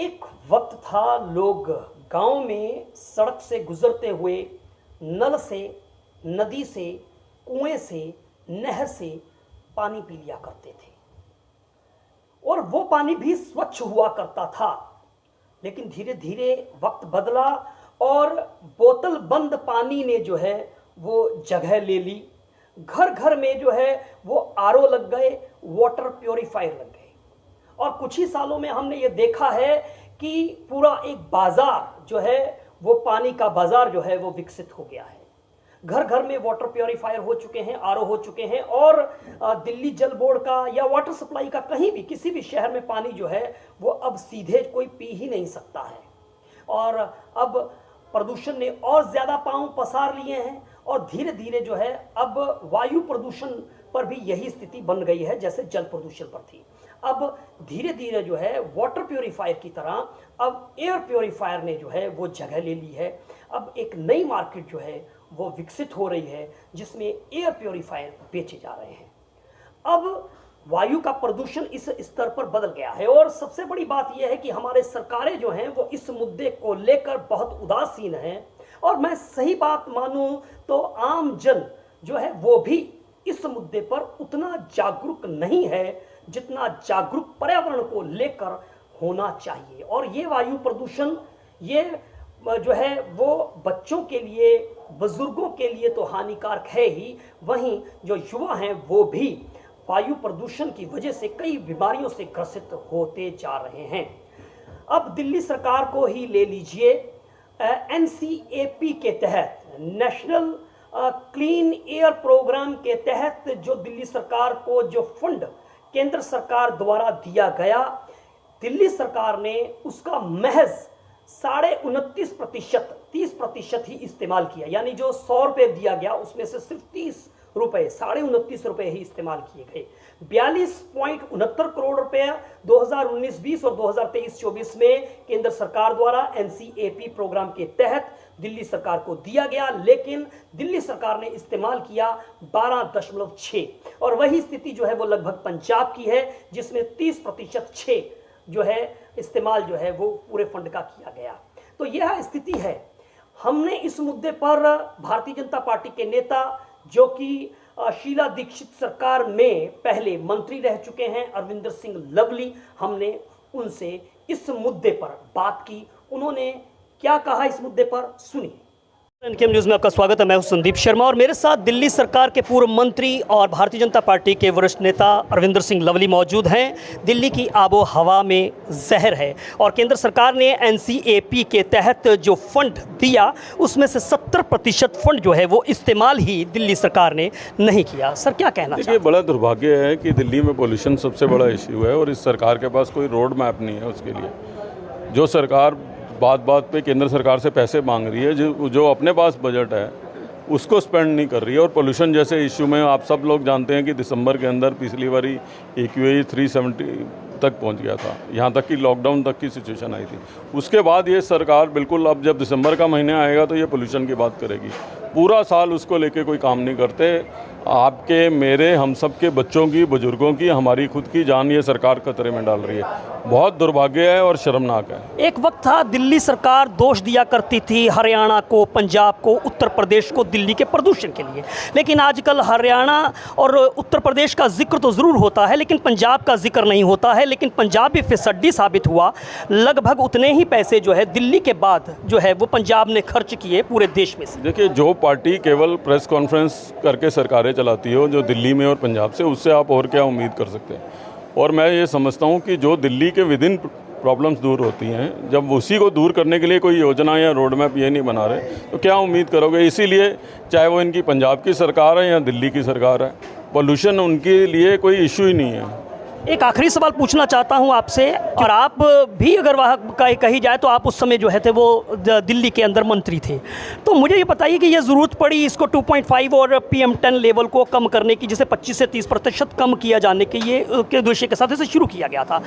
एक वक्त था, लोग गांव में सड़क से गुजरते हुए नल से, नदी से, कुएं से, नहर से पानी पी लिया करते थे और वो पानी भी स्वच्छ हुआ करता था। लेकिन धीरे धीरे वक्त बदला और बोतल बंद पानी ने जो है वो जगह ले ली। घर घर में जो है वो आरओ लग गए, वाटर प्योरीफायर लग गए और कुछ ही सालों में हमने ये देखा है कि पूरा एक बाजार जो है वो पानी का बाजार जो है वो विकसित हो गया है। घर घर में वाटर प्योरीफायर हो चुके हैं, आरओ हो चुके हैं और दिल्ली जल बोर्ड का या वाटर सप्लाई का कहीं भी किसी भी शहर में पानी जो है वो अब सीधे कोई पी ही नहीं सकता है। और अब प्रदूषण ने और ज्यादा पांव पसार लिए हैं और धीरे धीरे जो है अब वायु प्रदूषण पर भी यही स्थिति बन गई है जैसे जल प्रदूषण पर थी। अब धीरे धीरे जो है वाटर प्योरीफायर की तरह अब एयर प्योरीफायर ने जो है वो जगह ले ली है। अब एक नई मार्केट जो है वो विकसित हो रही है जिसमें एयर प्योरीफायर बेचे जा रहे हैं। अब वायु का प्रदूषण इस स्तर पर बदल गया है और सबसे बड़ी बात यह है कि हमारे सरकारें जो हैं वो इस मुद्दे को लेकर बहुत उदासीन हैं और मैं सही बात मानूं तो आम जन जो है वो भी इस मुद्दे पर उतना जागरूक नहीं है जितना जागरूक पर्यावरण को लेकर होना चाहिए। और ये वायु प्रदूषण ये जो है वो बच्चों के लिए, बुजुर्गों के लिए तो हानिकारक है ही, वहीं जो युवा हैं वो भी वायु प्रदूषण की वजह से कई बीमारियों से ग्रसित होते जा रहे हैं। अब दिल्ली सरकार को ही ले लीजिए, एनसीएपी के तहत, नेशनल क्लीन एयर प्रोग्राम के तहत जो दिल्ली सरकार को जो फंड केंद्र सरकार द्वारा दिया गया, दिल्ली सरकार ने उसका महज 29.5%, 30% ही इस्तेमाल किया। यानी जो 100 रुपये दिया गया उसमें से सिर्फ 30 रुपए, 29.5 रुपए ही इस्तेमाल किए गए। 42.69 करोड़ रुपए 2019-20 और 2023-24 में केंद्र सरकार द्वारा एनसीएपी प्रोग्राम के तहत दिल्ली सरकार को दिया गया, लेकिन दिल्ली सरकार ने इस्तेमाल किया 12.6 और वही स्थिति जो है वो लगभग पंजाब की है जिसमें 30% 6 जो है इस्तेमाल जो है वो पूरे फंड का किया गया। तो यह स्थिति है। हमने इस मुद्दे पर भारतीय जनता पार्टी के नेता जो कि शीला दीक्षित सरकार में पहले मंत्री रह चुके हैं, अरविंदर सिंह लवली, हमने उनसे इस मुद्दे पर बात की। उन्होंने क्या कहा इस मुद्दे पर, सुनिए। एनकेएम न्यूज़ में आपका स्वागत है। मैं हूं संदीप शर्मा और मेरे साथ दिल्ली सरकार के पूर्व मंत्री और भारतीय जनता पार्टी के वरिष्ठ नेता अरविंदर सिंह लवली मौजूद हैं। दिल्ली की आबो हवा में जहर है और केंद्र सरकार ने एनसीएपी के तहत जो फंड दिया उसमें से 70% फंड जो है वो इस्तेमाल ही दिल्ली सरकार ने नहीं किया। सर क्या कहना चाहिए? देखिए, बड़ा दुर्भाग्य है कि दिल्ली में पोल्यूशन सबसे बड़ा इश्यू है और इस सरकार के पास कोई रोड मैप नहीं है उसके लिए। जो सरकार बात बात पे केंद्र सरकार से पैसे मांग रही है, जो अपने पास बजट है उसको स्पेंड नहीं कर रही है। और पोल्यूशन जैसे इशू में आप सब लोग जानते हैं कि दिसंबर के अंदर पिछली बारी AQI 370 तक पहुंच गया था, यहाँ तक कि लॉकडाउन तक की सिचुएशन आई थी। उसके बाद ये सरकार बिल्कुल अब जब दिसंबर का महीना आएगा तो ये पोल्यूशन की बात करेगी। पूरा साल उसको लेके कोई काम नहीं करते। आपके, मेरे, हम सब के बच्चों की, बुजुर्गों की, हमारी खुद की जान ये सरकार खतरे में डाल रही है। बहुत दुर्भाग्य है और शर्मनाक है। एक वक्त था दिल्ली सरकार दोष दिया करती थी हरियाणा को, पंजाब को, उत्तर प्रदेश को दिल्ली के प्रदूषण के लिए, लेकिन आजकल हरियाणा और उत्तर प्रदेश का जिक्र तो ज़रूर होता है लेकिन पंजाब का जिक्र नहीं होता है। लेकिन पंजाब भी फिसड्डी साबित हुआ। लगभग उतने ही पैसे जो है दिल्ली के बाद जो है वो पंजाब ने खर्च किए पूरे देश में से। देखिए, जो पार्टी केवल प्रेस कॉन्फ्रेंस करके सरकारें चलाती हो जो दिल्ली में और पंजाब से, उससे आप और क्या उम्मीद कर सकते हैं। और मैं ये समझता हूँ कि जो दिल्ली के विद इन प्रॉब्लम्स दूर होती हैं, जब उसी को दूर करने के लिए कोई योजना या रोड मैप ये नहीं बना रहे तो क्या उम्मीद करोगे। इसीलिए चाहे वो इनकी पंजाब की सरकार है या दिल्ली की सरकार है, पोल्यूशन उनके लिए कोई इशू ही नहीं है। एक आखिरी सवाल पूछना चाहता हूं आपसे, और आप भी अगर वहाँ कही जाए तो आप उस समय जो है थे वो दिल्ली के अंदर मंत्री थे, तो मुझे ये बताइए कि ये ज़रूरत पड़ी इसको 2.5 और PM10 लेवल को कम करने की, जिसे 25 से 30% कम किया जाने के ये के उद्देश्य के साथ इसे शुरू किया गया था।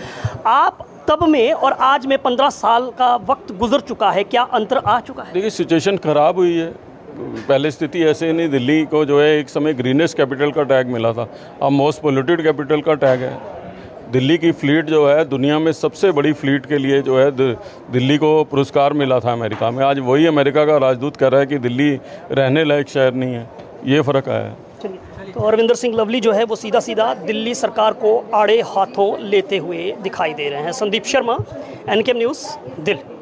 आप तब में और आज में 15 साल का वक्त गुजर चुका है, क्या अंतर आ चुका है? देखिए, सिचुएशन ख़राब हुई है। पहले स्थिति ऐसे नहीं, दिल्ली को जो है एक समय ग्रीनेस्ट कैपिटल का टैग मिला था, अब मोस्ट पोल्यूटेड कैपिटल का टैग है। दिल्ली की फ्लीट जो है दुनिया में सबसे बड़ी फ्लीट के लिए जो है दिल्ली को पुरस्कार मिला था अमेरिका में। आज वही अमेरिका का राजदूत कह रहा है कि दिल्ली रहने लायक शहर नहीं है। ये फ़र्क आया है। चलिए, तो अरविंदर सिंह लवली जो है वो सीधा सीधा दिल्ली सरकार को आड़े हाथों लेते हुए दिखाई दे रहे हैं। संदीप शर्मा, एनकेएम न्यूज़, दिल्ली।